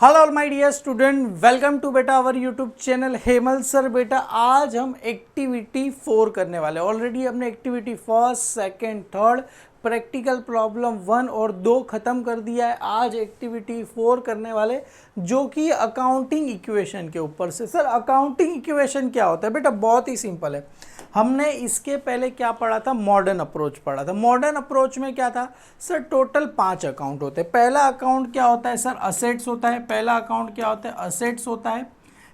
Hello all my dear student, welcome to बेटा our YouTube channel Hemal sir. बेटा आज हम एक्टिविटी 4 करने वाले हैं। ऑलरेडी हमने activity first, second, third, practical problem 1 और 2 खत्म कर दिया है। आज एक्टिविटी 4 करने वाले जो कि अकाउंटिंग इक्वेशन के ऊपर से। सर अकाउंटिंग इक्वेशन क्या होता है? बेटा बहुत ही सिंपल है। हमने इसके पहले क्या पढ़ा था? मॉडर्न अप्रोच पढ़ा था। मॉडर्न अप्रोच में क्या था सर? टोटल 5 अकाउंट होते हैं। पहला अकाउंट क्या होता है सर? असेट्स होता है। पहला अकाउंट क्या होता है? असेट्स होता है।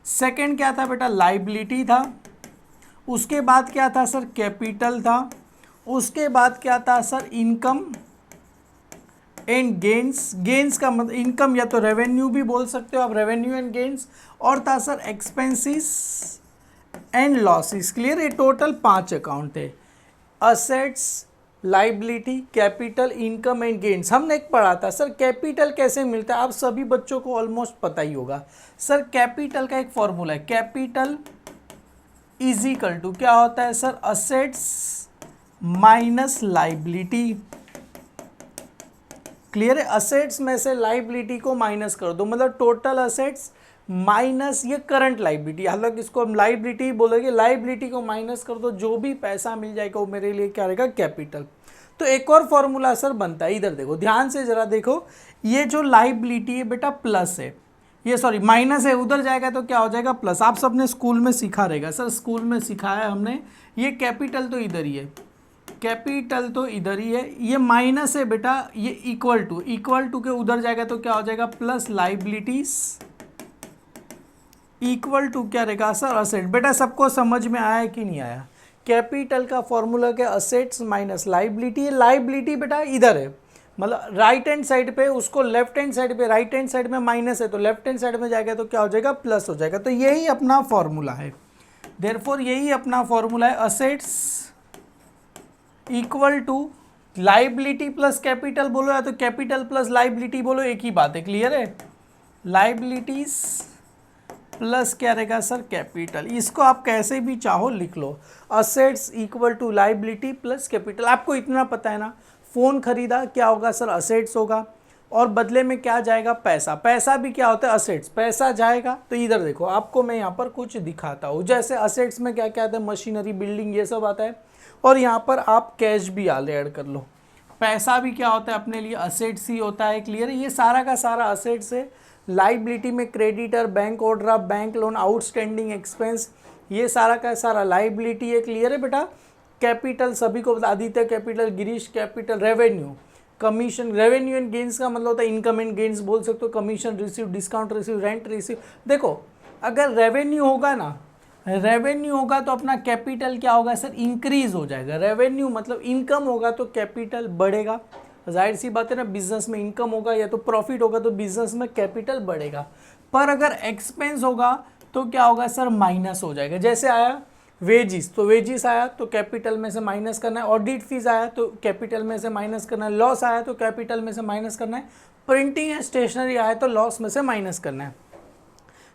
सेकंड क्या था बेटा? लाइबिलिटी था। उसके बाद क्या था सर? कैपिटल था। उसके बाद क्या था sir? Income and gains. Gains का मतलब इनकम या तो रेवेन्यू भी बोल सकते हो आप, रेवेन्यू एंड गेन्स। और था sir expenses and losses. Clear? ये टोटल 5 अकाउंट थे। Assets, liability, capital, income and gains. हमने एक पढ़ा था सर कैपिटल कैसे मिलता है। आप सभी बच्चों को ऑलमोस्ट पता ही होगा। सर कैपिटल का एक फॉर्मूला है, कैपिटल इज इक्वल टू क्या होता है sir? Assets minus liability. Clear है? असेट्स में से लाइबिलिटी को माइनस कर दो, मतलब टोटल असेट्स माइनस ये करंट लाइबिलिटी। हालांकि इसको हम लाइबिलिटी बोलेंगे। लाइबिलिटी को माइनस कर दो, जो भी पैसा मिल जाएगा वो मेरे लिए क्या रहेगा? कैपिटल। तो एक और फॉर्मूला सर बनता है, इधर देखो, ध्यान से जरा देखो। ये जो लाइबिलिटी है बेटा प्लस है, ये सॉरी माइनस है, उधर जाएगा तो क्या हो जाएगा? प्लस। आप सबने स्कूल में सीखा रहेगा सर, स्कूल में सिखाया हमने। ये कैपिटल तो इधर ही है, कैपिटल तो इधर ही है। ये माइनस है बेटा, ये इक्वल टू के उधर जाएगा तो क्या हो जाएगा? प्लस लाइबिलिटीज इक्वल टू क्या रहेगा सर? असेट। बेटा सबको समझ में आया कि नहीं आया? कैपिटल का फॉर्मूला क्या? Assets minus liability. लाइबिलिटी बेटा इधर है, मतलब राइट हैंड साइड पे, उसको लेफ्ट हैंड साइड पे, राइट हैंड साइड में माइनस है तो लेफ्ट हैंड साइड में जाएगा तो क्या हो जाएगा? प्लस हो जाएगा। तो यही अपना फॉर्मूला है, देयरफॉर यही अपना फॉर्मूला है। Assets equal to liability plus capital बोलो या तो कैपिटल प्लस लाइबिलिटी बोलो, एक ही बात है। क्लियर है? लाइबिलिटीज प्लस क्या रहेगा सर? कैपिटल। इसको आप कैसे भी चाहो लिख लो, assets equal to liability plus capital. आपको इतना पता है ना, फ़ोन खरीदा क्या होगा सर? असेट्स होगा। और बदले में क्या जाएगा? पैसा। पैसा भी क्या होता है? असेट्स। पैसा जाएगा तो इधर देखो, आपको मैं यहाँ पर कुछ दिखाता हूँ। जैसे असेट्स में क्या क्या आता है? मशीनरी, बिल्डिंग, ये सब आता है। और यहाँ पर आप कैश भी ऐड कर लो। पैसा भी क्या होता है अपने लिए? असेट्स ही होता है। क्लियर है? ये सारा का सारा असेट्स है। लाइबिलिटी में creditor, bank overdraft, bank loan, outstanding expense, ये सारा का सारा लाइबिलिटी है। क्लियर है बेटा? कैपिटल सभी को, Aditya capital, Girish capital, revenue, commission, revenue and gains का मतलब होता है इनकम एंड गेन्स बोल सकते हो। Commission receive, discount receive, rent receive. देखो अगर रेवेन्यू होगा ना, रेवेन्यू होगा तो अपना कैपिटल क्या होगा सर? इंक्रीज हो जाएगा। रेवेन्यू मतलब इनकम होगा तो कैपिटल बढ़ेगा। जाहिर सी बात है ना, बिजनेस में इनकम होगा या तो प्रॉफिट होगा तो बिजनेस में कैपिटल बढ़ेगा। पर अगर एक्सपेंस होगा तो क्या होगा सर? माइनस हो जाएगा। जैसे आया वेजिस, तो वेजिस आया तो कैपिटल में से माइनस करना है। ऑडिट फीस आया तो कैपिटल में से माइनस करना है। लॉस आया तो कैपिटल में से माइनस करना है। प्रिंटिंग एंड स्टेशनरी आया तो लॉस में से माइनस करना है।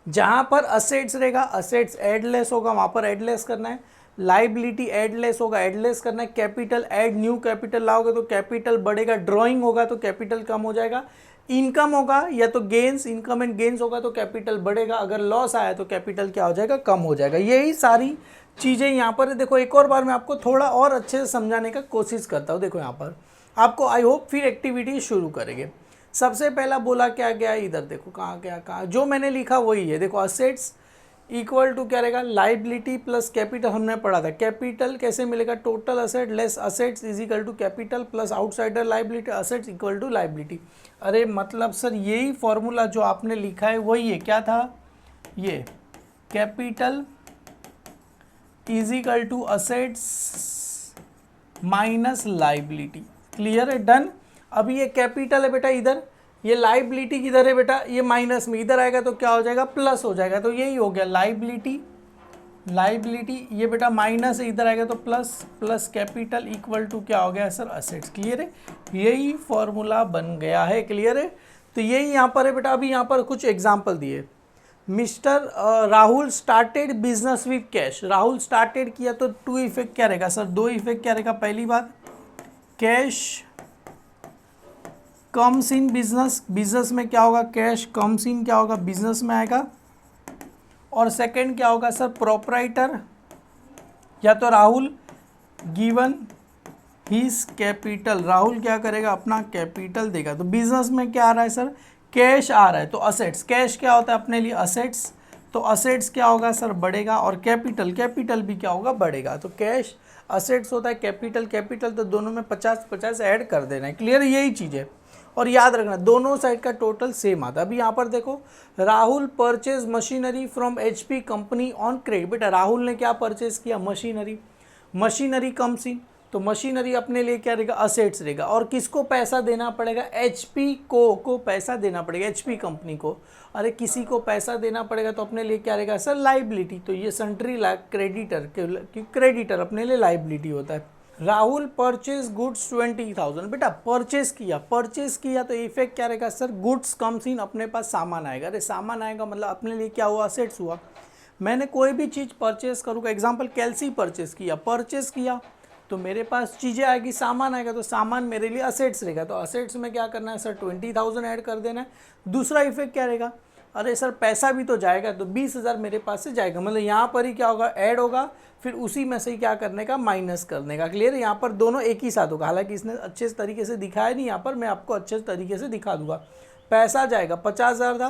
जहाँ पर असेट्स रहेगा, असेट्स एडलेस होगा, वहाँ पर एडलेस करना है। लाइबिलिटी एडलेस होगा, एडलेस करना है। कैपिटल ऐड न्यू कैपिटल लाओगे तो कैपिटल बढ़ेगा। ड्राइंग होगा तो कैपिटल कम हो जाएगा। इनकम होगा या तो गेन्स, इनकम एंड गेन्स होगा तो कैपिटल बढ़ेगा। अगर लॉस आया तो कैपिटल क्या हो जाएगा? कम हो जाएगा। यही सारी चीज़ें यहाँ पर देखो। एक और बार मैं आपको थोड़ा और अच्छे से समझाने का कोशिश करता हूँ। देखो यहाँ पर आपको आई होप फिर एक्टिविटी शुरू करेंगे। सबसे पहला बोला क्या गया? इधर देखो कहाँ गया, कहाँ जो मैंने लिखा वही है। देखो असेट्स इक्वल टू क्या रहेगा? Liability plus capital. हमने पढ़ा था कैपिटल कैसे मिलेगा? Total asset less assets is equal to capital plus outsider liability, assets equal to liability. अरे मतलब सर यही फॉर्मूला जो आपने लिखा है वही है। क्या था ये? Capital is equal to assets minus liability. Clear है? डन। अभी ये कैपिटल है बेटा इधर, ये लाइबिलिटी किधर है बेटा? ये माइनस में, इधर आएगा तो क्या हो जाएगा? प्लस हो जाएगा। तो यही हो गया लाइबिलिटी, लाइबिलिटी ये बेटा माइनस है, इधर आएगा तो plus, plus capital equal to क्या हो गया सर? असेट्स। क्लियर है? यही फॉर्मूला बन गया है। क्लियर है? तो यही यहाँ पर है बेटा। अभी यहाँ पर कुछ एग्जाम्पल दिए। Mister Rahul started business with cash. Rahul started किया तो 2 इफेक्ट क्या रहेगा सर? 2 इफेक्ट क्या रहेगा? पहली बात cash comes in business, business में क्या होगा, कैश कम्स इन क्या होगा, बिजनेस में आएगा। और सेकंड क्या होगा सर, प्रोपराइटर या तो Rahul given his capital, Rahul क्या करेगा, अपना कैपिटल देगा। तो बिजनेस में क्या आ रहा है सर, कैश आ रहा है, तो असेट्स, कैश क्या होता है अपने लिए असेट्स, तो असेट्स क्या होगा सर, बढ़ेगा। और कैपिटल, कैपिटल भी क्या होगा, बढ़ेगा। तो कैश असेट्स होता है, कैपिटल कैपिटल, तो दोनों में 50-50 ऐड कर देना है। क्लियर, यही चीज़ है। और याद रखना दोनों साइड का टोटल सेम आता है। अभी यहाँ पर देखो, Rahul purchase machinery from HP company on credit. बेटा राहुल ने क्या परचेज किया, मशीनरी, मशीनरी कम्स इन, तो मशीनरी अपने लिए क्या रहेगा, असेट्स रहेगा। और किसको पैसा देना पड़ेगा, HP को पैसा देना पड़ेगा, HP कंपनी को। अरे किसी को पैसा देना पड़ेगा तो अपने लिए क्या रहेगा सर, लाइबिलिटी। तो ये सन्ट्री क्रेडिटर, क्रेडिटर अपने लिए लाइबिलिटी होता है। राहुल परचेज गुड्स 20,000, बेटा परचेज किया तो इफेक्ट क्या रहेगा सर, गुड्स कम्स इन, अपने पास सामान आएगा। अरे सामान आएगा मतलब अपने लिए क्या हुआ, असेट्स हुआ। मैंने कोई भी चीज़ परचेज करूँगा, एग्जांपल कैल्सी परचेज किया तो मेरे पास चीज़ें आएगी, सामान आएगा, तो सामान मेरे लिए असेट्स रहेगा। तो असेट्स में क्या करना है सर, 20,000 ऐड कर देना है। दूसरा इफेक्ट क्या रहेगा, अरे सर पैसा भी तो जाएगा, तो 20,000 मेरे पास से जाएगा, मतलब यहाँ पर ही क्या होगा, ऐड होगा, फिर उसी में से ही क्या करने का, माइनस करने का। क्लियर है, यहाँ पर दोनों एक ही साथ होगा। हालांकि इसने अच्छे तरीके से दिखाया नहीं, यहाँ पर मैं आपको अच्छे तरीके से दिखा दूंगा। पैसा जाएगा, 50,000 था,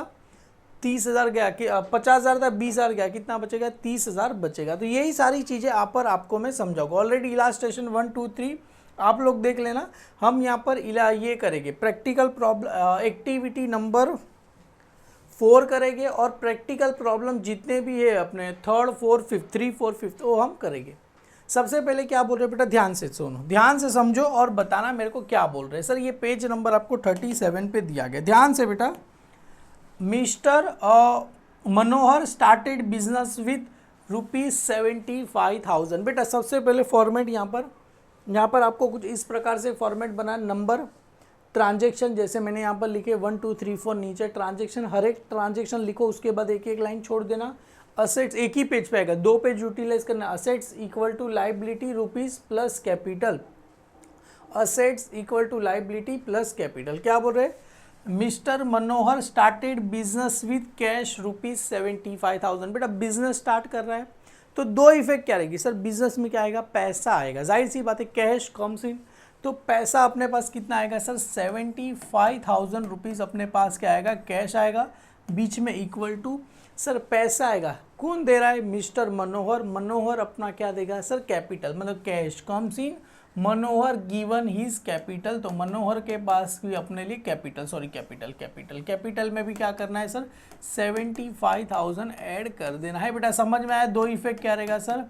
30,000 गया, कि 50,000 था, 20,000 गया, कितना बचेगा, 30,000 बचेगा। तो यही सारी चीज़ें आप पर आपको मैं समझाऊंगा। ऑलरेडी इलास्ट्रेशन 1, 2, 3 आप लोग देख लेना। हम यहाँ पर ये करेंगे, प्रैक्टिकल प्रॉब्लम एक्टिविटी नंबर 4 करेंगे, और प्रैक्टिकल प्रॉब्लम जितने भी है अपने 3rd, 4th, 5th, 3, 4, 5th वो हम करेंगे। सबसे पहले क्या बोल रहे हैं बेटा, ध्यान से सुनो, ध्यान से समझो और बताना मेरे को क्या बोल रहे हैं। सर ये पेज नंबर आपको 37 पे दिया गया, ध्यान से बेटा। Mister Manohar started business with ₹75,000। बेटा सबसे पहले फॉर्मेट यहाँ पर आपको कुछ इस प्रकार से फॉर्मेट बना, नंबर, ट्रांजेक्शन, जैसे मैंने यहाँ पर लिखे 1, 2, 3, 4, नीचे ट्रांजेक्शन, हर एक ट्रांजेक्शन लिखो, उसके बाद एक एक लाइन छोड़ देना। असेट्स एक ही पेज पे आएगा, 2 पेज यूटिलाइज करना। Assets equal to liability rupees plus capital, assets equal to liability plus capital. क्या बोल रहे हैं, mister Manohar started business with cash ₹75,000। बेटा बिजनेस स्टार्ट कर रहा है तो दो इफेक्ट क्या रहेगी सर, बिजनेस में क्या आएगा, पैसा आएगा, जाहिर सी बात है, कैश कम्स इन, तो पैसा अपने पास कितना आएगा सर, 75,000 रुपीज़ अपने पास क्या आएगा, कैश आएगा। बीच में इक्वल टू, सर पैसा आएगा, कौन दे रहा है, मिस्टर मनोहर, मनोहर अपना क्या देगा सर, कैपिटल, मतलब cash comes in, Manohar given his capital, तो मनोहर के पास भी अपने लिए कैपिटल, सॉरी कैपिटल में भी क्या करना है सर, 75,000 ऐड कर देना है। बेटा समझ में आया, दो इफेक्ट क्या रहेगा सर,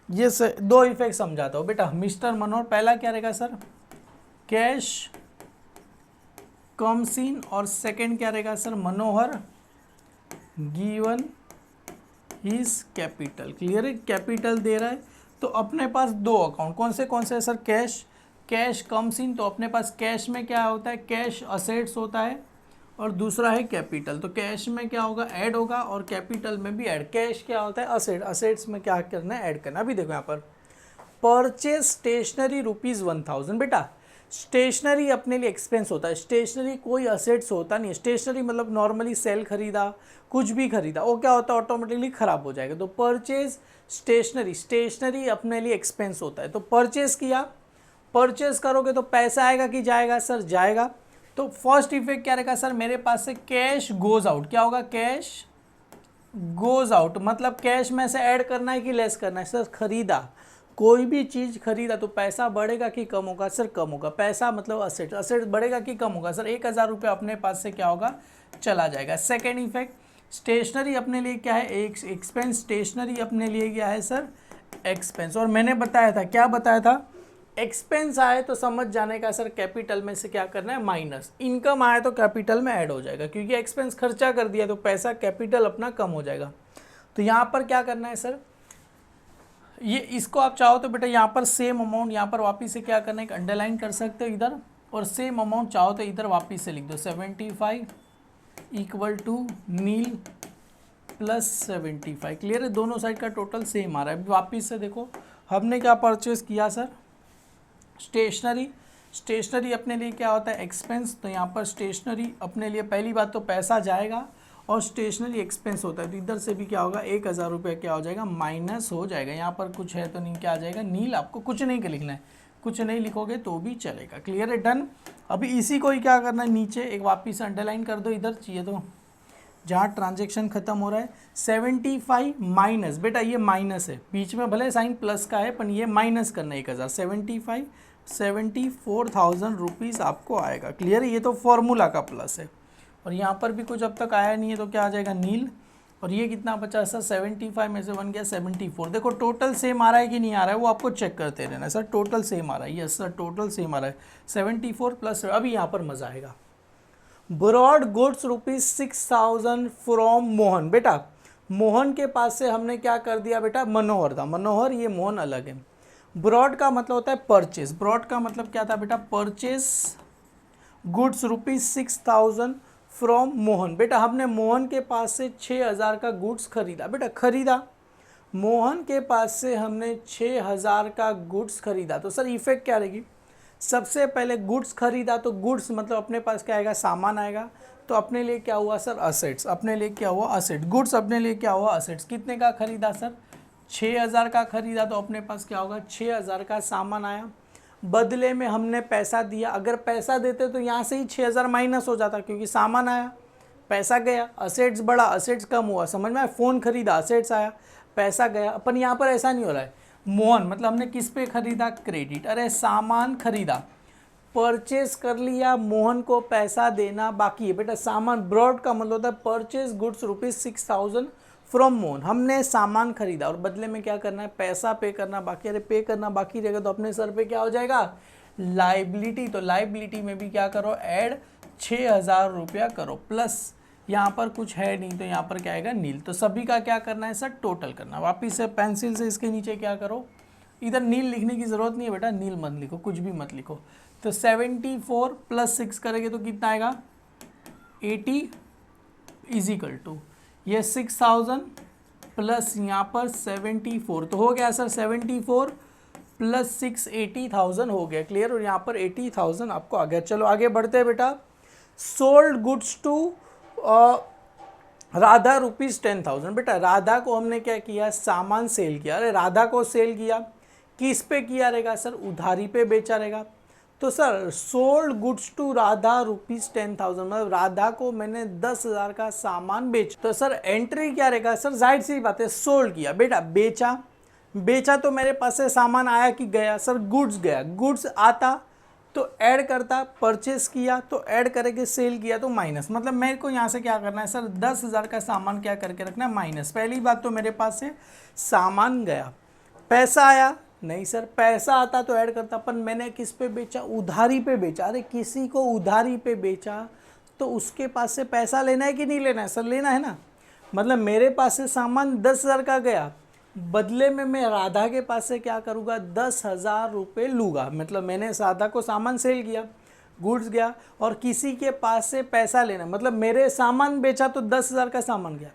ये दो इफेक्ट समझाता हूँ बेटा। मिस्टर मनोहर, पहला क्या रहेगा सर, कैश कम्स इन, और सेकंड क्या रहेगा सर, मनोहर गिवन हिज कैपिटल। क्लियर है, कैपिटल दे रहा है, तो अपने पास दो अकाउंट कौन से है सर, कैश कम्स इन, तो अपने पास कैश में क्या होता है, कैश असेट्स होता है, और दूसरा है कैपिटल, तो कैश में क्या होगा, ऐड होगा, और कैपिटल में भी ऐड। कैश क्या होता है, असेट्स में क्या करना है, ऐड करना। अभी देखो यहाँ पर परचेज स्टेशनरी ₹1,000। बेटा स्टेशनरी अपने लिए एक्सपेंस होता है, स्टेशनरी कोई असेट्स होता नहीं है। स्टेशनरी मतलब नॉर्मली सेल खरीदा, कुछ भी खरीदा, वो क्या होता है, ऑटोमेटिकली ख़राब हो जाएगा। तो परचेज स्टेशनरी अपने लिए एक्सपेंस होता है। तो परचेज किया, परचेज करोगे तो पैसा आएगा कि जाएगा सर, जाएगा। तो फर्स्ट इफेक्ट क्या रहेगा सर, मेरे पास से कैश गोज आउट, क्या होगा, कैश गोज आउट, मतलब कैश में से ऐड करना है कि लेस करना है सर, खरीदा, कोई भी चीज़ खरीदा तो पैसा बढ़ेगा कि कम होगा सर, कम होगा। पैसा मतलब असेट बढ़ेगा कि कम होगा सर, 1,000 रुपये अपने पास से क्या होगा, चला जाएगा। सेकेंड इफेक्ट, स्टेशनरी अपने लिए क्या है, एक एक्सपेंस, स्टेशनरी अपने लिए क्या है सर, एक्सपेंस। और मैंने बताया था, क्या बताया था, एक्सपेंस आए तो समझ जाने का सर, कैपिटल में से क्या करना है, माइनस। इनकम आए तो कैपिटल में ऐड हो जाएगा, क्योंकि एक्सपेंस खर्चा कर दिया तो पैसा कैपिटल अपना कम हो जाएगा। तो यहाँ पर क्या करना है सर, ये इसको आप चाहो तो बेटा यहाँ पर सेम अमाउंट यहाँ पर वापस से क्या करना है, अंडरलाइन कर सकते हो इधर, और सेम अमाउंट चाहो तो इधर वापस से लिख दो, 75 equal to nil plus 75। Clear है, दोनों साइड का टोटल सेम आ रहा है। वापस से देखो, हमने क्या परचेज किया सर, स्टेशनरी, स्टेशनरी अपने लिए क्या होता है एक्सपेंस, तो यहाँ पर स्टेशनरी अपने लिए पहली बात तो पैसा जाएगा और स्टेशनरी एक्सपेंस होता है, तो इधर से भी क्या होगा 1000 रुपये क्या हो जाएगा माइनस हो जाएगा। यहाँ पर कुछ है तो नहीं, क्या आ जाएगा नील। आपको कुछ नहीं लिखना है, कुछ नहीं लिखोगे तो भी चलेगा। क्लियर है, डन। अभी इसी को ही क्या करना है, नीचे एक वापस अंडरलाइन कर दो, इधर चाहिए तो जहाँ ट्रांजेक्शन खत्म हो रहा है 75 माइनस, बेटा ये माइनस है, बीच में भले साइन प्लस का है पर ये माइनस करना है 1000, 74,000 रुपीज़ आपको आएगा। क्लियर है, ये तो फॉर्मूला का प्लस है। और यहाँ पर भी कुछ अब तक आया नहीं है तो क्या आ जाएगा नील। और ये कितना बचा सर 75 में से बन गया 74। देखो टोटल सेम आ रहा है कि नहीं आ रहा है वो आपको चेक करते रहना। सर टोटल सेम आ रहा है, यस सर टोटल सेम आ रहा है 74 प्लस। अभी यहाँ पर मज़ा आएगा। Brought goods ₹6,000 from Mohan. बेटा मोहन के पास से हमने क्या कर दिया बेटा, मनोहर था, मनोहर ये मोहन अलग है। ब्रॉड का मतलब होता है परचेज, ब्रॉड का मतलब क्या था बेटा परचेज गुड्स ₹6,000 फ्रॉम मोहन। बेटा हमने मोहन के पास से 6,000 का गुड्स खरीदा, बेटा खरीदा, मोहन के पास से हमने 6,000 का गुड्स खरीदा। तो सर इफेक्ट क्या रहेगी, सबसे पहले गुड्स खरीदा तो गुड्स मतलब अपने पास क्या आएगा सामान आएगा, तो अपने लिए क्या हुआ सर असेट्स, अपने लिए क्या हुआ असेट, गुड्स अपने लिए क्या हुआ असेट्स। कितने का खरीदा सर 6,000 का खरीदा, तो अपने पास क्या होगा 6,000 का सामान आया। बदले में हमने पैसा दिया, अगर पैसा देते तो यहाँ से ही 6,000 माइनस हो जाता क्योंकि सामान आया, पैसा गया, असेट्स बढ़ा, असेट्स कम हुआ, समझ में आया। फ़ोन खरीदा, असेट्स आया, पैसा गया। अपन यहाँ पर ऐसा नहीं हो रहा है, मोहन मतलब हमने किस पे खरीदा क्रेडिट, अरे सामान खरीदा, परचेज कर लिया, मोहन को पैसा देना बाकी है। बेटा सामान ब्रॉड का मतलब होता है परचेज गुड्स ₹6,000 फ्रॉम मोहन, हमने सामान खरीदा और बदले में क्या करना है पैसा पे करना बाकी। अरे पे करना बाकी रहेगा तो अपने सर पे क्या हो जाएगा लाइबिलिटी। तो लाइबिलिटी में भी क्या करो ऐड 6,000 रुपया करो, प्लस यहाँ पर कुछ है नहीं तो यहाँ पर क्या आएगा नील। तो सभी का क्या करना है सर टोटल करना। वापिस से पेंसिल से इसके नीचे क्या करो, इधर नील लिखने की ज़रूरत नहीं है बेटा, नील मत लिखो, कुछ भी मत लिखो। तो 74 + 6 करेंगे तो कितना आएगा 80 = ये 6,000 प्लस यहाँ पर 74, तो हो गया सर 74 + 6 80,000 हो गया। क्लियर, और यहाँ पर 80,000 आपको आ गया। चलो आगे बढ़ते हैं बेटा। Sold goods to Radha ₹10,000। बेटा राधा को हमने क्या किया सामान सेल किया। अरे राधा को सेल किया, किस पे किया रहेगा सर उधारी पे बेचा रहेगा। तो sir sold goods to Radha ₹10,000 मतलब राधा को मैंने 10,000 का सामान बेचा। तो सर एंट्री क्या रहेगा सर, जाहिर सी बात है सोल्ड किया, बेटा बेचा, बेचा तो मेरे पास से सामान आया कि गया सर गुड्स गया, गुड्स आता तो ऐड करता, परचेस किया तो ऐड करेंगे, सेल किया तो माइनस। मतलब मेरे को यहाँ से क्या करना है सर 10,000 का सामान क्या करके रखना है माइनस। पहली बात तो मेरे पास से सामान गया, पैसा आया नहीं सर, पैसा आता तो ऐड करता, पर मैंने किस पे बेचा उधारी पे बेचा। अरे किसी को उधारी पे बेचा तो उसके पास से पैसा लेना है कि नहीं लेना है सर, लेना है ना। मतलब मेरे पास से सामान 10,000 का गया, बदले में मैं राधा के पास से क्या करूँगा 10,000 रुपये लूँगा। मतलब मैंने राधा को सामान सेल किया, गुड्स गया, और किसी के पास से पैसा लेना, मतलब मेरे सामान बेचा तो 10,000 का सामान गया।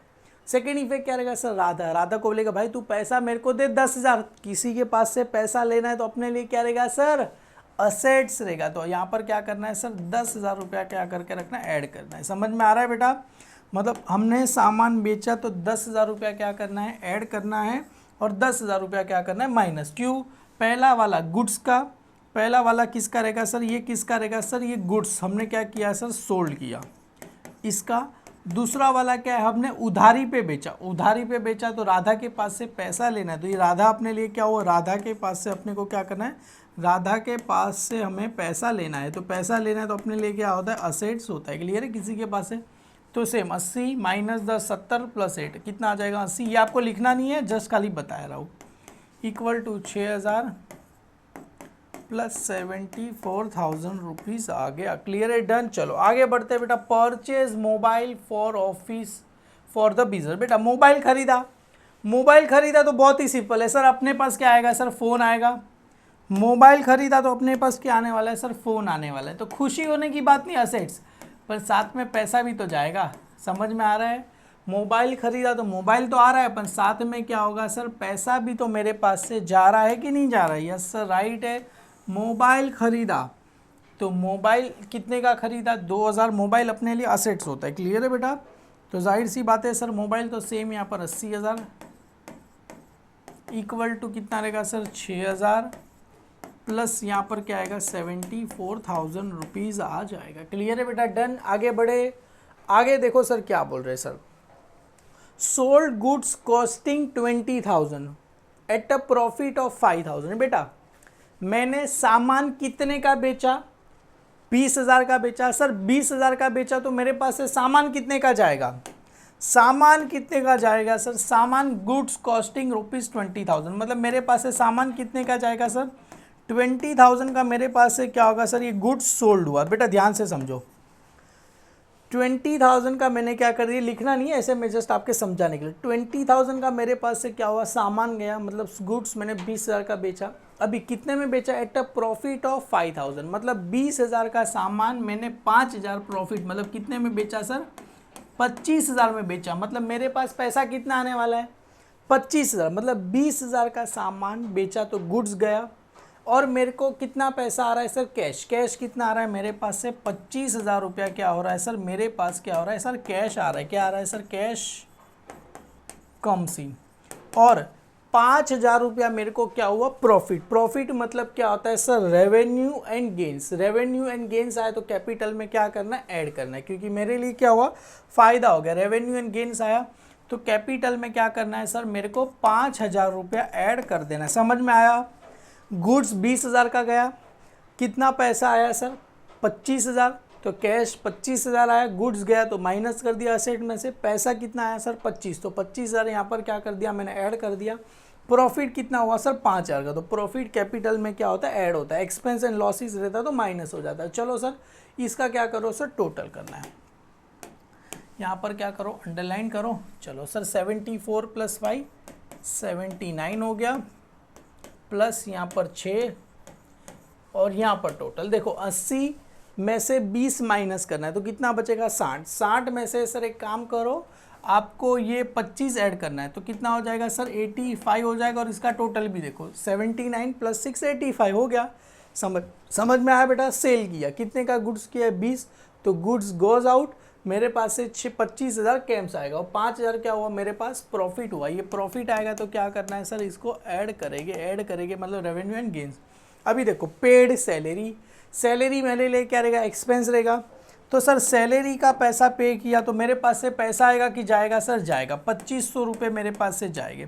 सेकेंड इफेक्ट क्या रहेगा सर, राधा, राधा को बोलेगा भाई तू पैसा मेरे को दे 10,000, किसी के पास से पैसा लेना है तो अपने लिए क्या रहेगा सर असेट्स रहेगा। तो यहाँ पर क्या करना है सर 10,000 रुपया क्या करके रखना है ऐड करना है। समझ में आ रहा है बेटा, मतलब हमने सामान बेचा तो 10,000 रुपया क्या करना है ऐड करना है, और 10,000 रुपया क्या करना है माइनस। क्यों, पहला वाला गुड्स का, पहला वाला किसका रहेगा सर, ये किसका रहेगा सर, ये गुड्स हमने क्या किया सर सोल्ड किया इसका। दूसरा वाला क्या है, हमने उधारी पे बेचा, उधारी पे बेचा तो राधा के पास से पैसा लेना है, तो ये राधा अपने लिए क्या हुआ, राधा के पास से अपने को क्या करना है, राधा के पास से हमें पैसा लेना है। तो पैसा लेना है तो अपने लिए क्या होता है असेट्स होता है। क्लियर है, किसी के पास है तो सेम 80 - 10 70 + 8 कितना आ जाएगा 80। ये आपको लिखना नहीं है, जस्ट खाली बताया रहा हूँ, = 6,000 + 74,000 रुपीज़ आ गया। क्लियर है, डन। चलो आगे बढ़ते हैं बेटा। Purchase mobile for office for the business. बेटा मोबाइल खरीदा, मोबाइल खरीदा तो बहुत ही सिंपल है सर, अपने पास क्या आएगा सर फ़ोन आएगा। मोबाइल खरीदा तो अपने पास क्या आने वाला है सर फ़ोन आने वाला है। तो खुशी होने की बात नहीं असेट्स, पर साथ में पैसा भी तो जाएगा। समझ में आ रहा है, मोबाइल खरीदा तो मोबाइल तो आ रहा है, पर साथ में क्या होगा सर पैसा भी तो मेरे पास से जा रहा है कि नहीं जा रहा है। यस सर राइट है, मोबाइल खरीदा तो मोबाइल कितने का खरीदा, 2000 मोबाइल अपने लिए असेट्स होता है, क्लियर है बेटा। तो जाहिर सी बात है सर मोबाइल तो सेम यहाँ पर 80,000 इक्वल टू कितना रहेगा सर 6000 प्लस यहाँ पर क्या आएगा 74,000 रुपीज़ आ जाएगा, क्लियर है बेटा। डन, आगे बढ़े। आगे देखो सर क्या बोल रहे हैं sir, sold goods costing 20,000 at a profit of 5,000। बेटा मैंने सामान कितने का बेचा, 20,000 का बेचा। सर 20,000 का बेचा तो मेरे पास से सामान कितने का जाएगा, सामान कितने का जाएगा सर, सामान गुड्स कॉस्टिंग ₹20,000, मतलब मेरे पास से सामान कितने का जाएगा सर 20,000 का मेरे पास से क्या होगा सर, ये गुड्स सोल्ड हुआ। बेटा ध्यान से समझो, 20,000 का मैंने क्या कर दिया, लिखना नहीं है ऐसे, मैं जस्ट आपके समझाने के लिए, 20,000 का मेरे पास से क्या हुआ, सामान गया, मतलब गुड्स मैंने 20,000 का बेचा। अभी कितने में बेचा, एट अ प्रॉफिट ऑफ 5,000, मतलब 20,000 का सामान मैंने 5,000 प्रॉफिट, मतलब कितने में बेचा सर 25,000 में बेचा। मतलब मेरे पास पैसा कितना आने वाला है 25,000, मतलब 20,000 का सामान बेचा तो गुड्स गया, और मेरे को कितना पैसा आ रहा है सर कैश। कैश कितना आ रहा है मेरे पास से 25,000 रुपया क्या हो रहा है सर, मेरे पास क्या हो रहा है सर कैश आ रहा है। क्या आ रहा है सर, कैश कम्स इन। और 5,000 रुपया मेरे को क्या हुआ प्रॉफिट। प्रॉफिट मतलब क्या होता है sir, revenue and gains. Revenue and gains आया तो कैपिटल में क्या करना है, ऐड करना है, क्योंकि मेरे लिए क्या हुआ फ़ायदा हो गया। रेवेन्यू एंड गेन्स आया तो कैपिटल में क्या करना है सर, मेरे को 5,000 रुपया ऐड कर देना है। समझ में आया। गुड्स 20,000 का गया, कितना पैसा आया सर 25,000, तो कैश 25,000 आया, गुड्स गया तो माइनस कर दिया असेट में से, पैसा कितना आया सर 25, तो 25,000 यहाँ पर क्या कर दिया मैंने ऐड कर दिया। प्रॉफिट कितना हुआ सर 5,000 का, तो प्रॉफिट कैपिटल में क्या होता है ऐड होता है, एक्सपेंस एंड लॉसेस रहता है तो माइनस हो जाता है। चलो सर इसका क्या करो सर, टोटल करना है, यहाँ पर क्या करो अंडरलाइन करो। चलो सर 74 + 5 79 हो गया, प्लस यहाँ पर 6 और यहाँ पर टोटल देखो 80 में से 20 माइनस करना है तो कितना बचेगा 60। 60 में से सर एक काम करो, आपको ये 25 ऐड करना है तो कितना हो जाएगा सर 85 हो जाएगा, और इसका टोटल भी देखो 79 + 6 85 हो गया। समझ में आया बेटा। सेल किया कितने का, गुड्स किया 20, तो गुड्स गोज आउट, मेरे पास से 25,000 कैम्स आएगा, और 5,000 क्या हुआ मेरे पास प्रॉफिट हुआ। ये प्रॉफिट आएगा तो क्या करना है सर, इसको ऐड करेंगे मतलब रेवेन्यू एंड गेन्स। अभी देखो पेड सैलरी, सैलरी मेरे लिए क्या रहेगा एक्सपेंस रहेगा, तो सर सैलरी का पैसा पे किया तो मेरे पास से पैसा आएगा कि जाएगा सर, जाएगा 2,500 रुपये मेरे पास से जाएंगे।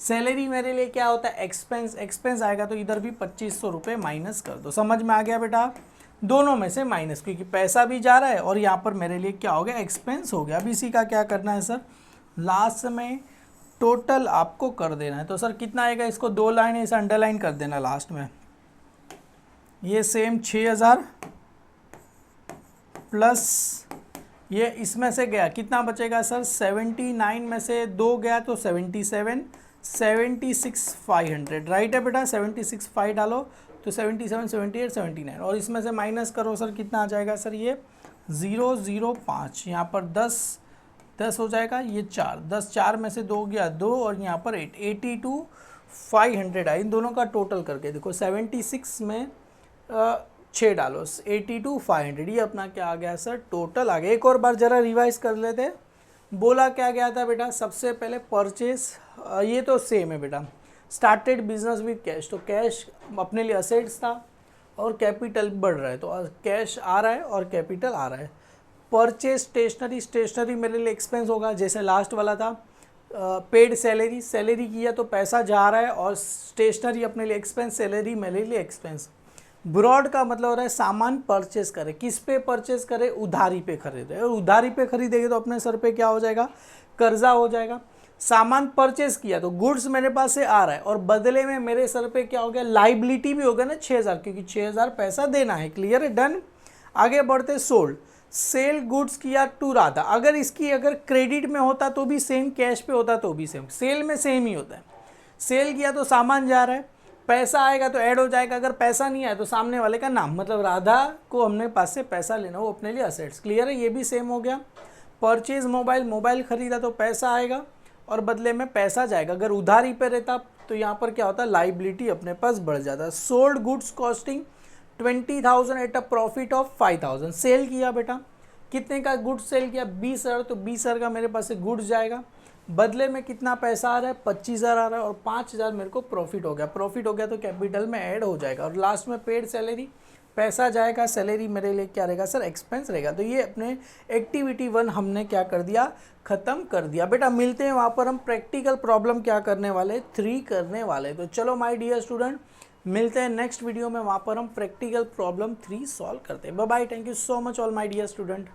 सैलरी मेरे लिए क्या होता है एक्सपेंस, एक्सपेंस आएगा तो इधर भी 2,500 रुपये माइनस कर दो। समझ में आ गया बेटा, दोनों में से माइनस, क्योंकि पैसा भी जा रहा है और यहाँ पर मेरे लिए क्या हो गया एक्सपेंस हो गया। अब इसी का क्या करना है सर, लास्ट में टोटल आपको कर देना है। तो सर कितना आएगा, इसको 2 लाइन ऐसे अंडरलाइन कर देना लास्ट में। ये सेम 6,000 प्लस ये इसमें से गया कितना बचेगा सर 79 में से 2 गया तो 77, 76,500 राइट है बेटा। 76,500 डालो तो 77, 78, 79 और इसमें से माइनस करो सर कितना आ जाएगा सर, ये 005, यहाँ पर 10 हो जाएगा, ये 4, 10 4 में से 2 गया 2 और यहाँ पर 8, 82,500 है। इन दोनों का टोटल करके देखो 76 में 6 डालो 82,500, ये अपना क्या आ गया सर टोटल आ गया। एक और बार ज़रा रिवाइज कर लेते। बोला क्या गया था बेटा, सबसे पहले परचेज, ये तो सेम है बेटा, स्टार्टेड बिजनेस विद कैश, तो कैश अपने लिए असेट्स था और कैपिटल बढ़ रहा है तो कैश आ रहा है और कैपिटल आ रहा है। परचेज स्टेशनरी, स्टेशनरी मेरे लिए एक्सपेंस होगा जैसे लास्ट वाला था। पेड सैलरी, सैलरी किया तो पैसा जा रहा है और स्टेशनरी अपने लिए एक्सपेंस, सैलरी मेरे लिए एक्सपेंस। ब्रॉड का मतलब हो रहा है सामान परचेस करे, किस पे परचेस करे, उधारी पे खरीदे, और उधारी पे खरीदेंगे तो अपने सर पे क्या हो जाएगा कर्जा हो जाएगा। सामान परचेस किया तो गुड्स मेरे पास से आ रहा है और बदले में मेरे सर पे क्या हो गया लाइबिलिटी भी होगा ना 6,000, क्योंकि 6,000 पैसा देना है। क्लियर है, डन। आगे बढ़ते, सोल्ड, सेल गुड्स किया टू राधा, अगर इसकी अगर क्रेडिट में होता तो भी सेम, कैश पे होता तो भी सेम, सेल में सेम ही होता है। सेल किया तो सामान जा रहा है, पैसा आएगा तो ऐड हो जाएगा, अगर पैसा नहीं आया तो सामने वाले का नाम, मतलब राधा को हमने पास से पैसा लेना, वो अपने लिए असेट्स। क्लियर है, ये भी सेम हो गया। परचेज मोबाइल, मोबाइल खरीदा तो पैसा आएगा और बदले में पैसा जाएगा, अगर उधारी पे रहता तो यहाँ पर क्या होता है लाइबिलिटी अपने पास बढ़ जाता। Sold goods costing 20,000 at a profit of 5,000। Sale किया बेटा, कितने का गुड्स सेल किया? 20,000, तो 20,000 का मेरे पास से गुड्स जाएगा, बदले में कितना पैसा आ रहा है? 25,000 आ रहा है, और 5,000 मेरे को प्रॉफिट हो गया। प्रॉफिट हो गया तो कैपिटल में ऐड हो जाएगा, और लास्ट में पेड सैलरी, पैसा जाएगा, सैलरी मेरे लिए क्या रहेगा सर? एक्सपेंस रहेगा। तो ये अपने एक्टिविटी 1 हमने क्या कर दिया? ख़त्म कर दिया। बेटा मिलते हैं वहाँ पर, हम प्रैक्टिकल प्रॉब्लम क्या करने वाले? 3 करने वाले। तो चलो माय डियर स्टूडेंट, मिलते हैं नेक्स्ट वीडियो में, वहाँ पर हम प्रैक्टिकल प्रॉब्लम 3 सॉल्व करते हैं। Bye bye, thank you so much all my dear student.